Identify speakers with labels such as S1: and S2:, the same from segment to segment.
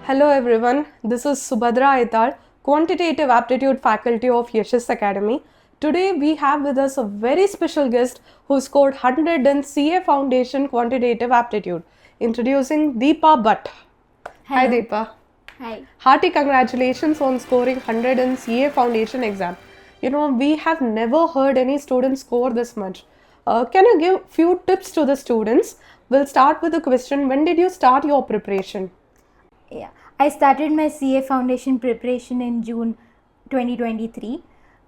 S1: Hello everyone, this is Subhadra Aitar, Quantitative Aptitude Faculty of Yashas Academy. Today we have with us a very special guest who scored 100 in CA Foundation Quantitative Aptitude. Introducing Deepa Bhatt. Hi
S2: Hello.
S1: Deepa.
S2: Hi.
S1: Hearty congratulations on scoring 100 in CA Foundation exam. We have never heard any student score this much. Can you give few tips to the students? We'll start with the question, when did you start your preparation?
S2: Yeah, I started my CA Foundation preparation in June 2023.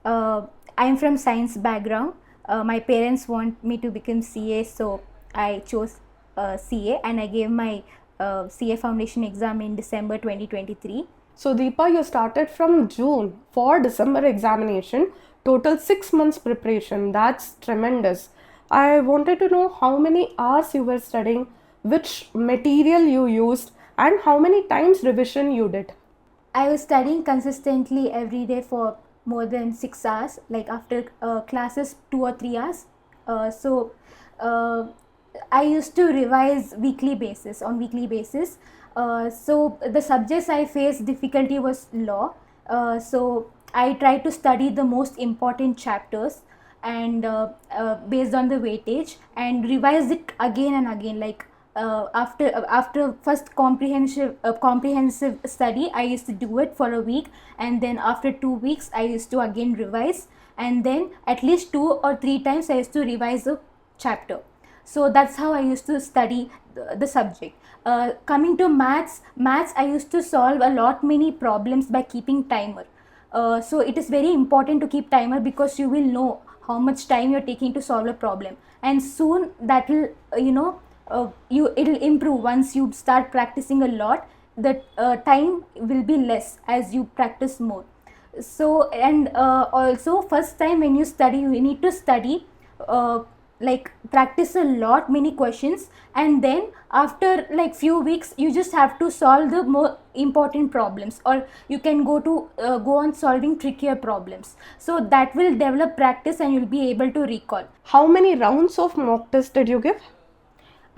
S2: I'm from science background. My parents want me to become CA, so I chose CA and I gave my CA Foundation exam in December 2023.
S1: So Deepa, you started from June for December examination, total 6 months preparation. That's tremendous. I wanted to know how many hours you were studying, which material you used, and how many times revision you did.
S2: I was studying consistently every day for more than 6 hours, like after classes, 2 or 3 hours. So I used to revise on weekly basis. So the subjects I faced difficulty was law. So I tried to study the most important chapters and based on the weightage and revise it again and again, like after first comprehensive study I used to do it for a week, and then after 2 weeks I used to again revise, and then at least 2 or 3 times I used to revise a chapter. So that's how I used to study the subject. Coming to maths I used to solve a lot many problems by keeping timer. So it is very important to keep timer because you will know how much time you're taking to solve a problem, and soon that will it'll improve. Once you start practicing a lot, the time will be less as you practice more. So and also first time when you study, you need to study like practice a lot many questions, and then after like few weeks you just have to solve the more important problems, or you can go on solving trickier problems. So that will develop practice and you'll be able to recall.
S1: How many rounds of mock test did you give?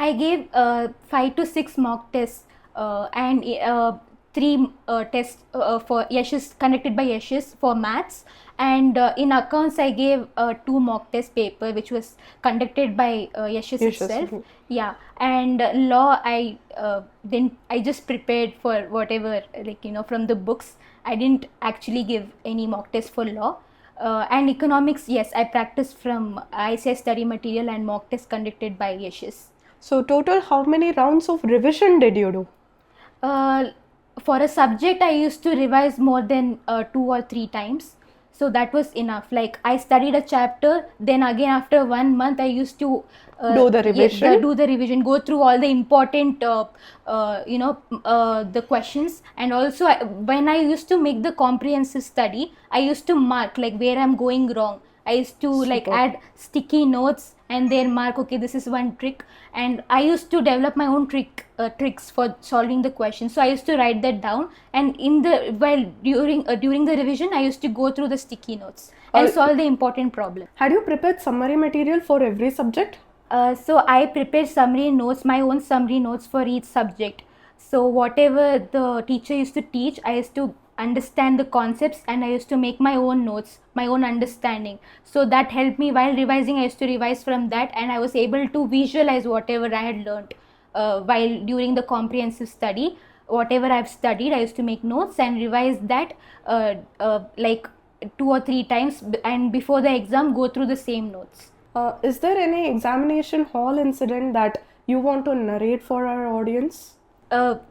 S2: I gave 5 to 6 mock tests and 3 tests for Yashas, conducted by Yashas for maths, and in accounts I gave 2 mock test paper which was conducted by Yashas itself. Yeah, and law I just prepared for whatever, from the books. I didn't actually give any mock test for law. And economics, yes, I practiced from ICI study material and mock test conducted by Yashas.
S1: So total how many rounds of revision did you do?
S2: For a subject I used to revise more than 2 or 3 times, so that was enough. Like I studied a chapter, then again after 1 month I used to
S1: Do the revision?
S2: do the revision, go through all the important the questions. And also when I used to make the comprehensive study, I used to mark like where I'm going wrong. I used to like add sticky notes and then mark, okay, this is one trick, and I used to develop my own tricks for solving the question. So I used to write that down, and during the revision I used to go through the sticky notes and solve the important problem.
S1: Had you prepared summary material for every subject?
S2: So I prepared my own summary notes for each subject. So whatever the teacher used to teach, I used to understand the concepts and I used to make my own notes, my own understanding. So that helped me while revising. I used to revise from that, and I was able to visualize whatever I had learned while during the comprehensive study. Whatever I've studied, I used to make notes and revise that like 2 or 3 times, and before the exam go through the same notes.
S1: Is there any examination hall incident that you want to narrate for our audience?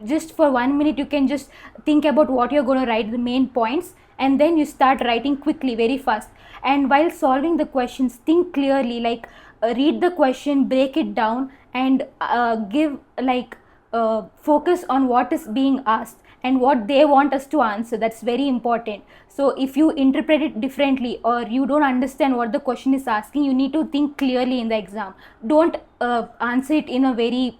S2: Just for 1 minute you can just think about what you're going to write, the main points, and then you start writing quickly, very fast. And while solving the questions, think clearly, like read the question, break it down, and give focus on what is being asked and what they want us to answer. That's very important. So if you interpret it differently or you don't understand what the question is asking, you need to think clearly in the exam. Don't answer it in a very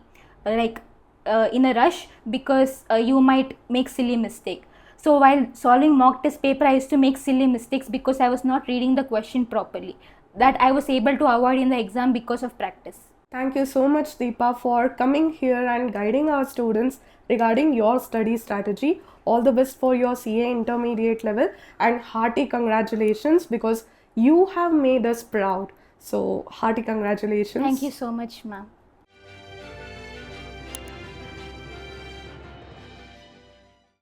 S2: in a rush, because you might make silly mistake. So while solving mock test paper, I used to make silly mistakes because I was not reading the question properly. That I was able to avoid in the exam because of practice.
S1: Thank you so much, Deepa, for coming here and guiding our students regarding your study strategy. All the best for your CA intermediate level and hearty congratulations because you have made us proud. So, hearty congratulations.
S2: Thank you so much, ma'am.